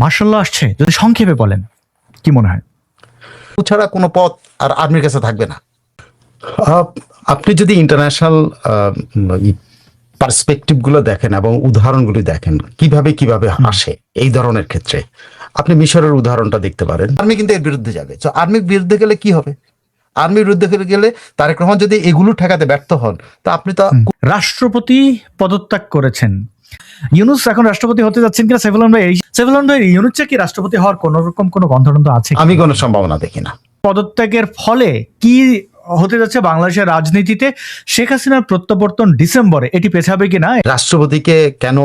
মার্শাল্লাহ আসছে, যদি সংক্ষেপে বলেন কি মনে হয়? ছাড়া কোনো পথ আর আর্মির কাছে থাকবে না। আপনি যদি ইন্টারন্যাশনাল পার্সপেক্টিভগুলো দেখেন এবং উদাহরণগুলি দেখেন কিভাবে কিভাবে আসে এই ধরনের ক্ষেত্রে, আপনি মিশরের উদাহরণটা দেখতে পারেন। আর্মি কিন্তু এর বিরুদ্ধে যাবে। তো আর্মির বিরুদ্ধে গেলে কি হবে? আর্মির বিরুদ্ধে গেলে তারেক রহমান যদি এগুলো ঠেকাতে ব্যর্থ হন, তো আপনি তো রাষ্ট্রপতি পদত্যাগ করেছেন, ইউনূস এখন রাষ্ট্রপতি হতে যাচ্ছেন কিনা সাইফুল ভাই ইউনূস কি রাষ্ট্রপতি হওয়ার কোন রকম কোনো গন্ধ আছে? আমি কোনো সম্ভাবনা দেখি না। পদত্যাগের ফলে কি হতে যাচ্ছে বাংলাদেশের রাজনীতিতে? শেখ হাসিনার প্রত্যাবর্তন ডিসেম্বরে, এটি পেছাবে কিনা? রাষ্ট্রপতিকে কেন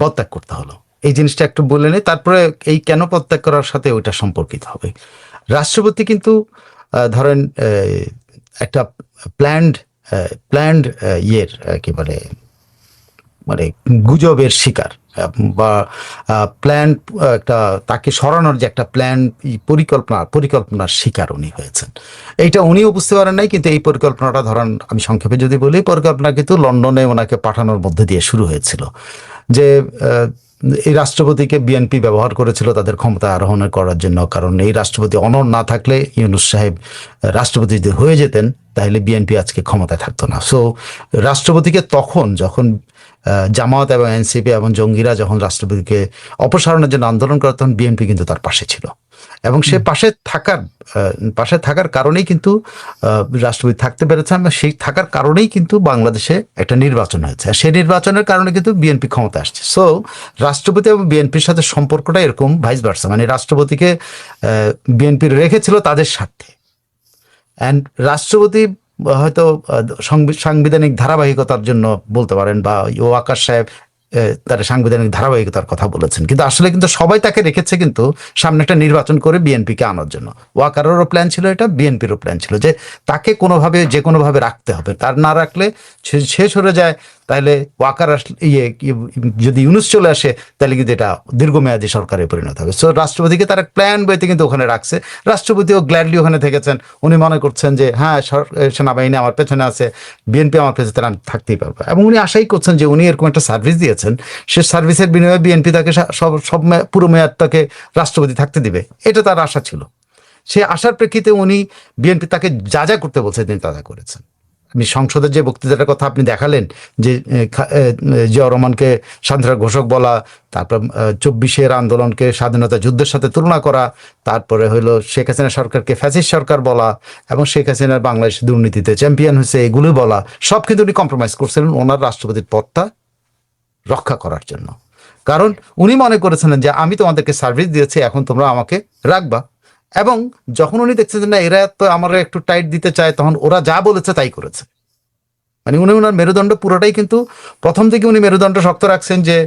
পদত্যাগ করতে হলো এই জিনিসটা একটু বলে নেই, তারপরে এই কেন পদত্যাগ করার সাথে ওইটা সম্পর্কিত হবে। রাষ্ট্রপতি কিন্তু ধরেন একটা প্ল্যান্ড ইয়ের কি বলে মানে গুজবের শিকার বা প্ল্যান একটা তাকে সরানোর যে একটা প্ল্যান পরিকল্পনার শিকার উনি হয়েছেন। এইটা উনিও বুঝতে পারেন নাই, কিন্তু এই পরিকল্পনাটা ধরেন আমি সংক্ষেপে যদি বলি, পরিকল্পনা কিন্তু লন্ডনে ওনাকে পাঠানোর মধ্যে দিয়ে শুরু হয়েছিল। যে এই রাষ্ট্রপতিকে বিএনপি ব্যবহার করেছিল তাদের ক্ষমতা আরোহণ করার জন্য, কারণ এই রাষ্ট্রপতি অনড় না থাকলে ইউনূস সাহেব রাষ্ট্রপতি যদি হয়ে যেতেন তাহলে বিএনপি আজকে ক্ষমতায় থাকতো না। সো রাষ্ট্রপতিকে যখন জামায়াত এবং এনসিপি এবং জঙ্গিরা যখন রাষ্ট্রপতিকে অপসারণের জন্য আন্দোলন করে, তখন বিএনপি কিন্তু তার পাশে ছিল এবং সে পাশে থাকার কারণেই কিন্তু রাষ্ট্রপতি থাকতে পেরেছেন। সেই থাকার কারণেই কিন্তু বাংলাদেশে একটা নির্বাচন হয়েছে, আর সেই নির্বাচনের কারণে কিন্তু বিএনপি ক্ষমতা আসছে। সো রাষ্ট্রপতি এবং বিএনপির সাথে সম্পর্কটা এরকম ভাইস ভার্সা, মানে রাষ্ট্রপতিকে বিএনপি রেখেছিল তাদের স্বার্থে, অ্যান্ড রাষ্ট্রপতি হয়তো সাংবিধানিক ধারাবাহিকতার জন্য বলতে পারেন, বা ওয়াকার সাহেব তার সাংবিধানিক ধারাবাহিকতার কথা বলেছেন, কিন্তু আসলে কিন্তু সবাই তাকে রেখেছে কিন্তু সামনে একটা নির্বাচন করে বিএনপিকে আনার জন্য। ওয়াকারেরও প্ল্যান ছিল এটা, বিএনপিরও প্ল্যান ছিল যে তাকে যে কোনোভাবে রাখতে হবে, তার না রাখলে সে সরে যায়, তাহলে ওয়াকার যদি ইউনূস চলে আসে তাহলে কিন্তু এটা দীর্ঘমেয়াদী সরকারে পরিণত হবে। সো রাষ্ট্রপতিকে তার প্ল্যান বইতে কিন্তু ওখানে রাখছে। রাষ্ট্রপতিও গ্ল্যাডলি ওখানে থেকেছেন। উনি মনে করছেন যে হ্যাঁ, সেনাবাহিনী আমার পেছনে আছে, বিএনপি আমার পেছনে, তারা আমি থাকতেই পারবো, এবং উনি আশাই করছেন যে উনি এরকম একটা সার্ভিস দিয়েছেন, সে সার্ভিসের বিনিময়ে বিএনপি তাকে পুরো মেয়াদটাকে রাষ্ট্রপতি থাকতে দিবে, এটা তার আশা ছিল। সে আশার প্রেক্ষিতে উনি বিএনপি তাকে যা যা করতে বলছে তিনি তা যা করেছেন। আপনি সংসদের যে বক্তৃতাটার কথা আপনি দেখালেন, যে জিয়াউর রহমানকে স্বাধীনতা ঘোষক বলা, তারপর 24-এর আন্দোলনকে স্বাধীনতা যুদ্ধের সাথে তুলনা করা, তারপরে হলো শেখ হাসিনা সরকারকে ফ্যাসিস্ট সরকার বলা, এবং শেখ হাসিনার বাংলাদেশ দুর্নীতিতে চ্যাম্পিয়ন হয়েছে, এগুলো বলা, সব কিন্তু উনি কম্প্রোমাইজ করছিলেন ওনার রাষ্ট্রপতির পদটা রক্ষা করার জন্য। কারণ উনি মনে করেছিলেন যে আমি তোমাদেরকে সার্ভিস দিয়েছি, এখন তোমরা আমাকে রাখবা। এবং যখন উনি দেখছেন যে না, এরা তো আমার একটু টাইট দিতে চায়, তখন ওরা যা বলেছে তাই করেছে। মানে উনি ওনার মেরুদণ্ড পুরোটাই কিন্তু প্রথম থেকে উনি মেরুদণ্ড শক্ত রাখছেন যে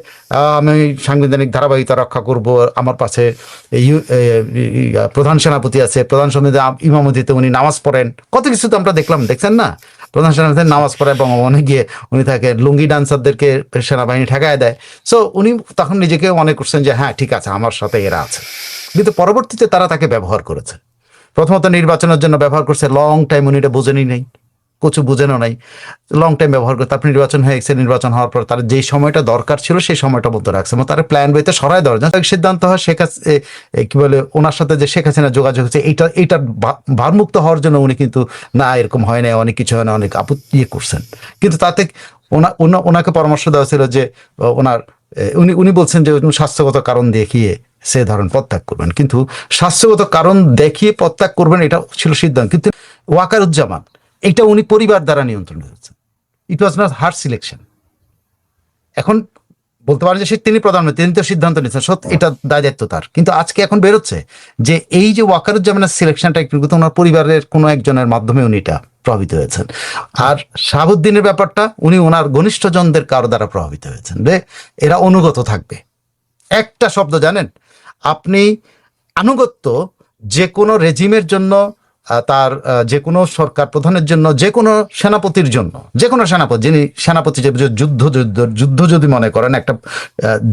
আমি সাংবিধানিক ধারাবাহিকতা রক্ষা করব, আমার পাশে প্রধান সেনাপতি আছে, প্রধান সমিতি ইমামতিতে উনি নামাজ পড়েন, কত কিছু তো আমরা দেখছেন না, প্রধান সেনাপতি নামাজ পড়ে এবং মনে গিয়ে উনি তাকে লুঙ্গি ডান্সারদেরকে সেনাবাহিনী ঠেকায় দেয়। সো উনি তখন নিজেকে মনে করছেন যে হ্যাঁ ঠিক আছে, আমার সাথে এরা আছে। কিন্তু পরবর্তীতে তারা তাকে ব্যবহার করেছে। প্রথমত নির্বাচনের জন্য ব্যবহার করছে, লং টাইম উনি এটা বোঝেনই নাই, কিছু বুঝেনও নাই, লং টাইম ব্যবহার করে তারপর নির্বাচন হয়ে গেছে। নির্বাচন হওয়ার পর তার যেই সময়টা দরকার ছিল সেই সময়টা মধ্যে রাখছে, এবং তার প্ল্যান বইতে সরাই দেওয়ার জন্য সিদ্ধান্ত হয় কি বলে ওনার সাথে যে শেখ হাসিনা যোগাযোগ হচ্ছে, এইটার ভারমুক্ত হওয়ার জন্য উনি কিন্তু না এরকম হয় না, অনেক কিছু হয় না, অনেক আপত্তি করছেন। কিন্তু তাতে ওনাকে পরামর্শ দেওয়া ছিল যে উনি বলছেন যে স্বাস্থ্যগত কারণ দেখিয়ে সে ধরেন পদত্যাগ করবেন, কিন্তু স্বাস্থ্যগত কারণ দেখিয়ে পদত্যাগ করবেন এটা ছিল সিদ্ধান্ত। কিন্তু ওয়াকারুজ্জামান এটা উনি পরিবার দ্বারা নিয়ন্ত্রণ করেছেন, ইট ওয়াজ নট হার সিলেকশন। এখন বলতে পারেন যে তিনি প্রধানমন্ত্রী, তিনি তো সিদ্ধান্ত নিচ্ছেন, সত্যি এটা দায়িত্ব তার। কিন্তু আজকে এখন বেরোচ্ছে যে এই যে ওয়াকারুজ্জামানের সিলেকশনটা কিন্তু ওনার পরিবারের কোনো একজনের মাধ্যমে উনি এটা প্রভাবিত হয়েছেন। আর শাহাবুদ্দিনের ব্যাপারটা উনি ওনার ঘনিষ্ঠজনদের কারো দ্বারা প্রভাবিত হয়েছেন, এরা অনুগত থাকবে। একটা শব্দ জানেন আপনি, আনুগত্য যে কোনো রেজিমের জন্য, তার যে কোনো সরকার প্রধানের জন্য, যে কোনো সেনাপতির জন্য, যে কোনো সেনাপতি যিনি সেনাপতি যুদ্ধ যদি মনে করেন, একটা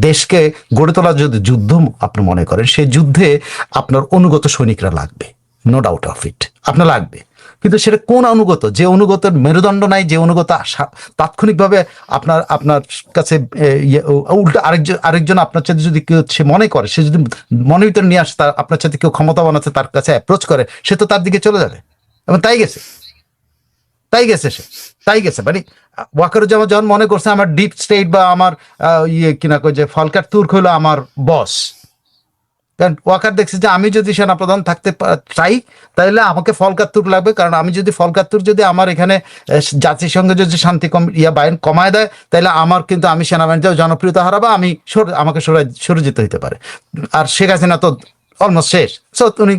দেশকে গড়ে তোলার যদি যুদ্ধ আপনি মনে করেন, সেই যুদ্ধে আপনার অনুগত সৈনিকরা লাগবে, নো ডাউট অফ ইট, আপনার লাগবে। কিন্তু সেটা কোন অনুগত, যে অনুগতের মেরুদণ্ড নাই, যে অনুগত তাৎক্ষণিকভাবে আপনার আপনার কাছে উল্টো আরেকজন আপনার সাথে যদি কেউ সে মনে করে, সে যদি মনের ভিতরে নিয়ে আসে, তার আপনার সাথে কেউ ক্ষমতাবান আছে তার কাছে অ্যাপ্রোচ করে, সে তো তার দিকে চলে যাবে। এবং তাই গেছে মানে ওয়াকারুজ্জামান যখন মনে করছে আমার ডিপ স্টেট বা আমার কিনা কই যে ফলকার তুর্ক হলো আমার বস, কারণ ওয়াকার দেখছে যে আমি যদি সেনাপ্রধান থাকতে চাই তাহলে আমাকে ফলকাত্তুর লাগবে, কারণ আমি যদি ফলকাত্তুর যদি আমার এখানে জাতিসংঘে যদি শান্তি বাহিনী কমায় দেয় তাহলে আমার কিন্তু আমি সেনাবাহিনীতেও জনপ্রিয়তা হারাবো, আমাকে সরে যেতে হইতে পারে। আর শেখ হাসিনা তো অলমোস্ট শেষ, সো উনি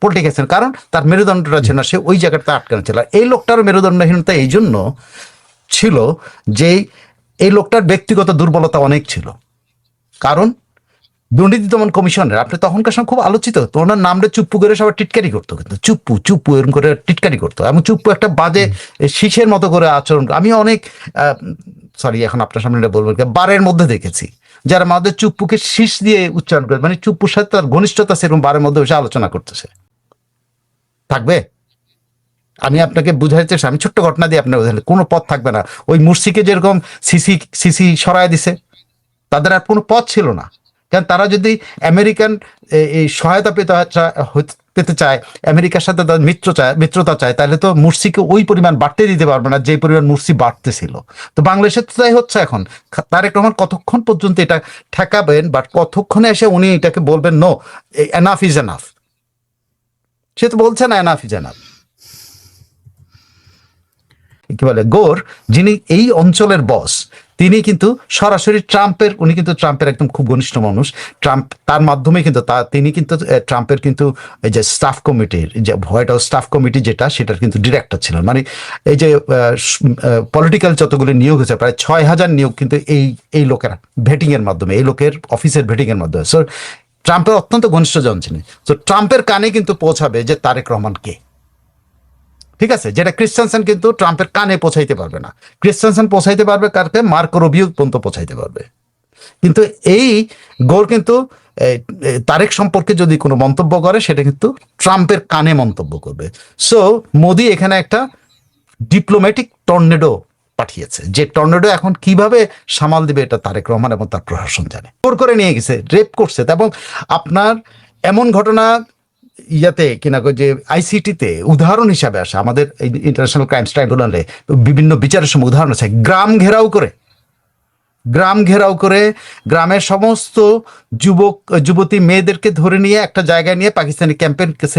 পল্টে গেছেন, কারণ তার মেরুদণ্ডটা ছিল না, সে ওই জায়গাটা আটকানো ছিল। এই লোকটার মেরুদণ্ডহীনতা এই জন্য ছিল যে এই লোকটার ব্যক্তিগত দুর্বলতা অনেক ছিল। কারণ দুর্নীতি দমন কমিশনের আপনি তখনকার সময় খুব আলোচিত হতো, ওনার নামটা চুপ্পু করে সবাই টিটকারি করতো, কিন্তু চুপ্পু এরকম করে টিটকারি করতো, এবং চুপ্পু একটা বাজে শীষের মতো করে আচরণ। আমি অনেক সরি এখন আপনার সামনে বলবো, বারের মধ্যে দেখেছি যারা আমাদের চুপ্পুকে শীষ দিয়ে উচ্চারণ করে, মানে চুপ্পুর সাথে তার ঘনিষ্ঠতা সেরকম বারের মধ্যে বসে আলোচনা করতেছে। থাকবে, আমি আপনাকে বুঝাইতে চাই, আমি ছোট্ট ঘটনা দিয়ে আপনার বোঝালে কোনো পথ থাকবে না। ওই মুরসিকে যেরকম সিসি সরায় দিছে, তাদের আর কোনো পথ ছিল না, কারণ তারা যদি আমেরিকান এই সহায়তা পেতে চায়, আমেরিকার সাথে তাদের মিত্রতা চায়, তাহলে তো মুরসিকে ওই পরিমাণ বাড়তে দিতে পারবে না যে পরিমাণ মুরসি বাড়তেছিল। তো বাংলাদেশে তো তাই হচ্ছে এখন। তারেক রহমান কতক্ষণ পর্যন্ত এটা ঠেকাবেন, বাট কতক্ষণে এসে উনি এটাকে বলবেন নো, এনাফ ইজ এনাফ। সে তো বলছে না এনাফ ইজ এনাফ। কি বলে গোর, যিনি এই অঞ্চলের বস, তিনি কিন্তু সরাসরি উনি কিন্তু ট্রাম্পের একদম খুব ঘনিষ্ঠ মানুষ। ট্রাম্প তার মাধ্যমে কিন্তু তিনি কিন্তু ট্রাম্পের কিন্তু এই যে স্টাফ কমিটির, যে হোয়াইট হাউস স্টাফ কমিটি যেটা, সেটার কিন্তু ডিরেক্টর ছিলেন। মানে এই যে পলিটিক্যাল যতগুলি নিয়োগ হয়েছে, প্রায় 6,000 নিয়োগ কিন্তু এই লোকের ভেটিং এর মাধ্যমে, এই লোকের অফিসের ভেটিং এর মাধ্যমে। সো ট্রাম্পের অত্যন্ত ঘনিষ্ঠ জন ছিলেন। তো ট্রাম্পের কানে কিন্তু পৌঁছাবে যে তারেক রহমান কে, ঠিক আছে, যেটা ক্রিস্টেনসেন কিন্তু ট্রাম্পের কানে পৌঁছাইতে পারবে না। ক্রিস্টেনসেন পৌঁছাইতে পারবে কারকে, মার্কো রুবিও পর্যন্ত পৌঁছাইতে পারবে। কিন্তু এই গোর কিন্তু তারেক সম্পর্কে যদি কোনো মন্তব্য করে, সেটা কিন্তু ট্রাম্পের কানে মন্তব্য করবে। সো মোদি এখানে একটা ডিপ্লোম্যাটিক টর্নেডো পাঠিয়েছে, যে টর্নেডো এখন কিভাবে সামাল দিবে এটা তারেক রহমান এবং তার প্রশাসন জানে। করে নিয়ে গেছে, রেপ করছে, এবং আপনার এমন ঘটনা ইয়াতে কিনা যে আইসিটিতে উদাহরণ হিসাবে আসে, আমাদের এই ইন্টারন্যাশনাল ক্রাইমস ট্রাইব্যুনালে বিভিন্ন বিচারের সময় উদাহরণ আছে। গ্রাম ঘেরাও করে গ্রামের সমস্ত যুবতী মেয়েদেরকে ধরে নিয়ে একটা জায়গায় নিয়ে পাকিস্তানি ক্যাম্পের কাছে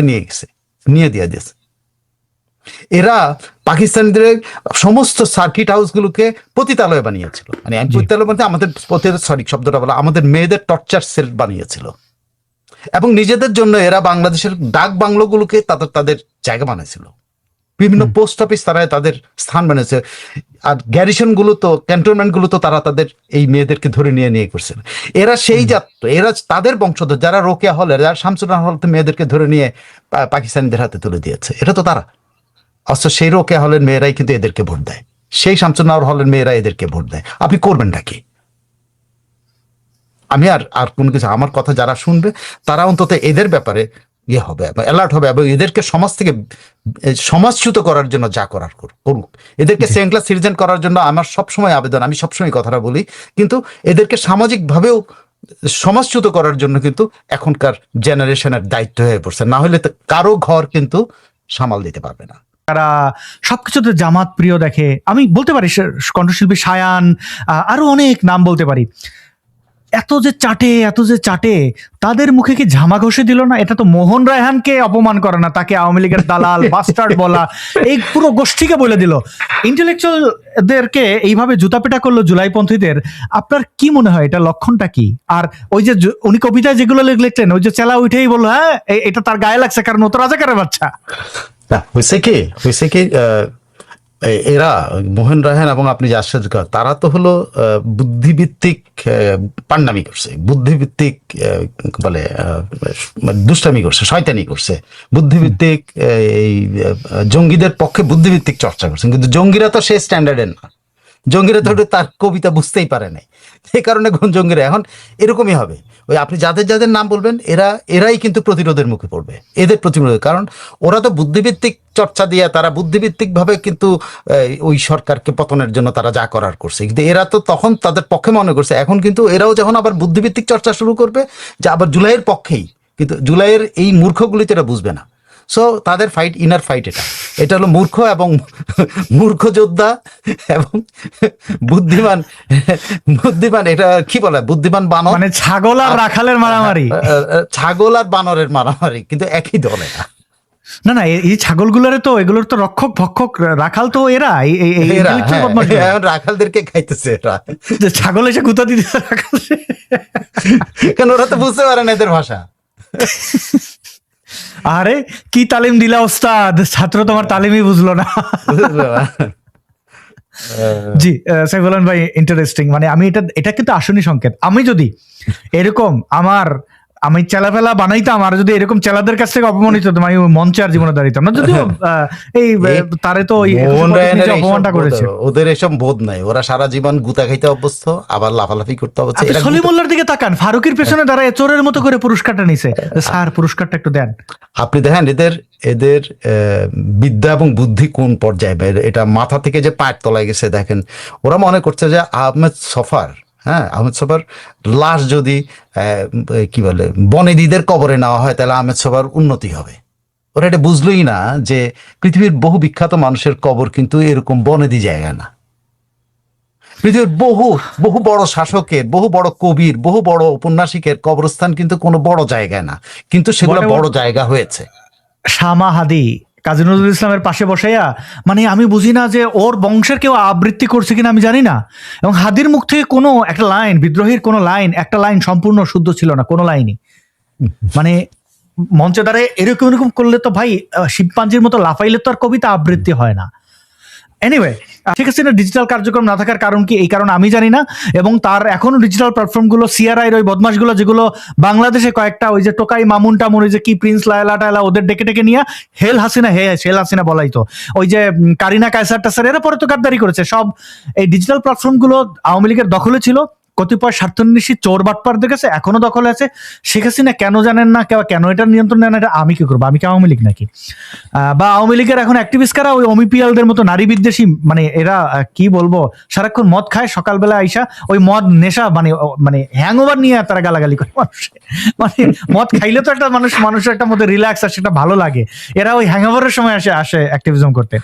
নিয়ে দিয়ে দিয়েছে। এরা পাকিস্তানিদের সমস্ত সার্কিট হাউসগুলোকে পতিতালয় বানিয়েছিল। মানে পতিতালয় বলতে আমাদের শব্দটা বলা, আমাদের মেয়েদের টর্চার সেল বানিয়েছিল। এবং নিজেদের জন্য এরা বাংলাদেশের ডাক বাংলোগুলোকে তাদের জায়গা বানাইছিল, বিভিন্ন পোস্ট অফিস তারা তাদের স্থান বানিয়েছে, আর গ্যারিসন গুলো তো, ক্যান্টনমেন্ট গুলো তো তারা তাদের এই মেয়েদেরকে ধরে নিয়ে করছেন। এরা সেই এরা তাদের বংশধর, যারা রোকেয়া হলের, যারা শামসুন্নাহার হল মেয়েদেরকে ধরে নিয়ে পাকিস্তানিদের হাতে তুলে দিয়েছে, এটা তো তারা। অথচ সেই রোকেয়া হলের মেয়েরাই কিন্তু এদেরকে ভোট দেয়, সেই শামসুন্নাহার হলের মেয়েরা এদেরকে ভোট দেয়। আপনি করবেনটা কি? আমি আর কোনো কিছু, আমার কথা যারা শুনবে তারা অন্তত এদের ব্যাপারে হবে, অ্যালার্ট হবে, এবং এদেরকে সমাজ থেকে সমাজচ্যুত করার জন্য যা করার করুক। এদেরকে সেকেন্ড ক্লাস সিটিজেন করার জন্য আমার সবসময় আবেদন, আমি সবসময় কথাটা বলি, কিন্তু এদেরকে সামাজিকভাবেও সমাজচ্যুত করার জন্য কিন্তু এখনকার জেনারেশনের দায়িত্ব হয়ে পড়ছে, না হলে তো কারো ঘর কিন্তু সামাল দিতে পারবে না। তারা সবকিছুতে জামাত প্রিয় দেখে, আমি বলতে পারি কণ্ঠশিল্পী সায়ান, আরো অনেক নাম বলতে পারি। এত যে চাটে তাদের মুখে কি ঝামা ঘষে দিল না? এটা তো মোহন রায়হানকে অপমান করে না, তাকে আওয়ামী লীগের দালাল বাস্টার্ড বলা, এই পুরো গোষ্ঠীকে বলে দিল। ইন্টেলেকচুয়ালদেরকে এইভাবে জুতাপেটা করলো জুলাইপন্থীদের। আপনার কি মনে হয় এটা লক্ষণটা কি? আর ওই যে উনি কবিতায় যেগুলো লিখলেন, ওই যে চেলা উঠেই বললো হ্যাঁ এটা তার গায়ে লাগছে কারণ ও তো রাজাকারের বাচ্চা। হয়েছে কি এরা মোহন রায়হান এবং আপনি যে আশ্চর্য, তারা তো হলো বুদ্ধিভিত্তিক পান্ডামি করছে, বুদ্ধিভিত্তিক বলে দুষ্টামি করছে, শয়তানি করছে, বুদ্ধিভিত্তিক এই জঙ্গিদের পক্ষে বুদ্ধিভিত্তিক চর্চা করছেন। কিন্তু জঙ্গিরা তো সেই স্ট্যান্ডার্ডের না, জঙ্গিরা তো তার কবিতা বুঝতেই পারে নাই। এই কারণে জঙ্গিরা এখন এরকমই হবে। ওই আপনি যাদের যাদের নাম বলবেন এরাই কিন্তু প্রতিরোধের মুখে পড়বে, এদের প্রতিরোধ, কারণ ওরা তো বুদ্ধিভিত্তিক চর্চা দিয়ে তারা বুদ্ধিভিত্তিক ভাবে কিন্তু ওই সরকারকে পতনের জন্য তারা যা করার করছে, কিন্তু এরা তো তখন তাদের পক্ষে মনে করছে, এখন কিন্তু এরাও যখন আবার বুদ্ধিভিত্তিক চর্চা শুরু করবে যে আবার জুলাইয়ের পক্ষেই, কিন্তু জুলাইয়ের এই মূর্খগুলি তো এটা বুঝবে না। সো তাদের ফাইট, ইনার ফাইট, এটা হলো মূর্খ এবং মূর্খ যোদ্ধা এবং বুদ্ধিমান বুদ্ধিমান এটা কি বলে, বুদ্ধিমান বানর, মানে ছাগল আর রাখালের মারামারি। ছাগল আর বানরের মারামারি, কিন্তু একই দলে না। না না, এই ছাগলগুলোরে তো, এগুলোর তো রক্ষক ভক্ষক রাখাল তো এরা, এরা, হ্যাঁ, এখন রাখালদেরকে খাইতেছে এরা, যে ছাগল এসে গুতা দিতেছে রাখাল, কারণ ওরা তো বুঝতে পারে না এদের ভাষা। আরে কি তালিম দিলা ওস্তাদ, ছাত্র তোমার তালিমই বুঝলো না। জি সাইফুল ভাই, ইন্টারেস্টিং। মানে আমি এটা কিন্তু আসনি সংকেত। আমি যদি এরকম আমি চেলাফেলা বানাইতাম, আর যদি এরকম চেলাদের কাছ থেকে অপমানিত হতাম, আমি মঞ্চে আর জীবনে দাঁড়িতাম না। যদিও এই তারে তো অপমানটা করেছে, ওদের এসব বোধ নাই, ওরা সারা জীবন গুতা খাইতে অভ্যস্ত, আবার লাফালাফি করতে অভ্যস্ত। সলিমুল্লাহর দিকে তাকান, ফারুকের পেছনে দাঁড়ায় চোরের মতো করে পুরস্কারটা নিছে, স্যার পুরস্কারটা একটু দেন। আপনি দেখেন এদের বিদ্যা এবং বুদ্ধি কোন পর্যায়ে, এটা মাথা থেকে যে পায়ের তলায় গেছে। দেখেন ওরা মনে করছে যে আহমেদ সফার লাশ যদি কি বলে বনেদিদের কবরে নেওয়া হয়, তাহলে আহমেদ সফার উন্নতি হবে। ওরা এটা বুঝলোই না যে পৃথিবীর বহু বিখ্যাত মানুষের কবর কিন্তু এরকম বনেদি জায়গা না। পৃথিবীর বহু বড় শাসকের, বহু বড় কবির, বহু বড় উপন্যাসিকের কবরস্থান কিন্তু কোনো বড় জায়গায় না, কিন্তু সেগুলো বড় জায়গা হয়েছে। শামা হাদি কাজী নজরুল ইসলামের পাশে বসাইয়া, মানে আমি বুঝি না যে ওর বংশের কেউ আবৃত্তি করছে কিনা আমি জানি না, এবং হাদির মুখ থেকে কোনো একটা লাইন, বিদ্রোহীর কোনো লাইন, একটা লাইন সম্পূর্ণ শুদ্ধ ছিল না, কোনো লাইনই। মানে মঞ্চে দাঁড়ায় এরকম করলে তো ভাই, শিবপাঞ্জির মতো লাফাইলে তো আর কবিতা আবৃত্তি হয় না। এনিওয়ে, ঠিক আছে, না ডিজিটাল কার্যক্রম না থাকার কারণ কি, এই কারণ আমি জানি না। এবং তার এখনো ডিজিটাল প্ল্যাটফর্মগুলো, সিআরআই ওই বদমাশগুলো যেগুলো বাংলাদেশে কয়েকটা, ওই যে টোকাই মামুন টামুন, ওই যে কি প্রিন্স লায়লা টায়লা, ওদের ডেকে নিয়ে হেল হাসিনা বলাই তো, ওই যে কারিনা কায়সার টাসার, এরা পরে তো গাদ্দারি করেছে। সব এই ডিজিটাল প্ল্যাটফর্মগুলো আওয়ামী লীগের দখলে ছিল, কতিপয় স্বার্থন্বেষী চোর বাটপারদের কাছে এখনো দখলে আছে। শেখ হাসিনা কেন জানেন না, কেন এটা নিয়ন্ত্রণ নেন, এটা আমি কি করবো? আমি কি আওয়ামী লীগ নাকি? বা আওয়ামী লীগের এখন অ্যাক্টিভিস্টরা ওই অমিপিএলদের মতো নারী বিদ্বেষী, মানে এরা কি বলবো, সারাক্ষণ মদ খায়, সকালবেলা আইসা ওই মদ নেশা, মানে হ্যাংওভার নিয়ে তারা গালাগালি করে মানুষে। মানে মদ খাইলে তো একটা মানুষের একটা মধ্যে রিল্যাক্স আর সেটা ভালো লাগে, এরা ওই হ্যাংওভারের সময় আসে অ্যাক্টিভিজম করতে।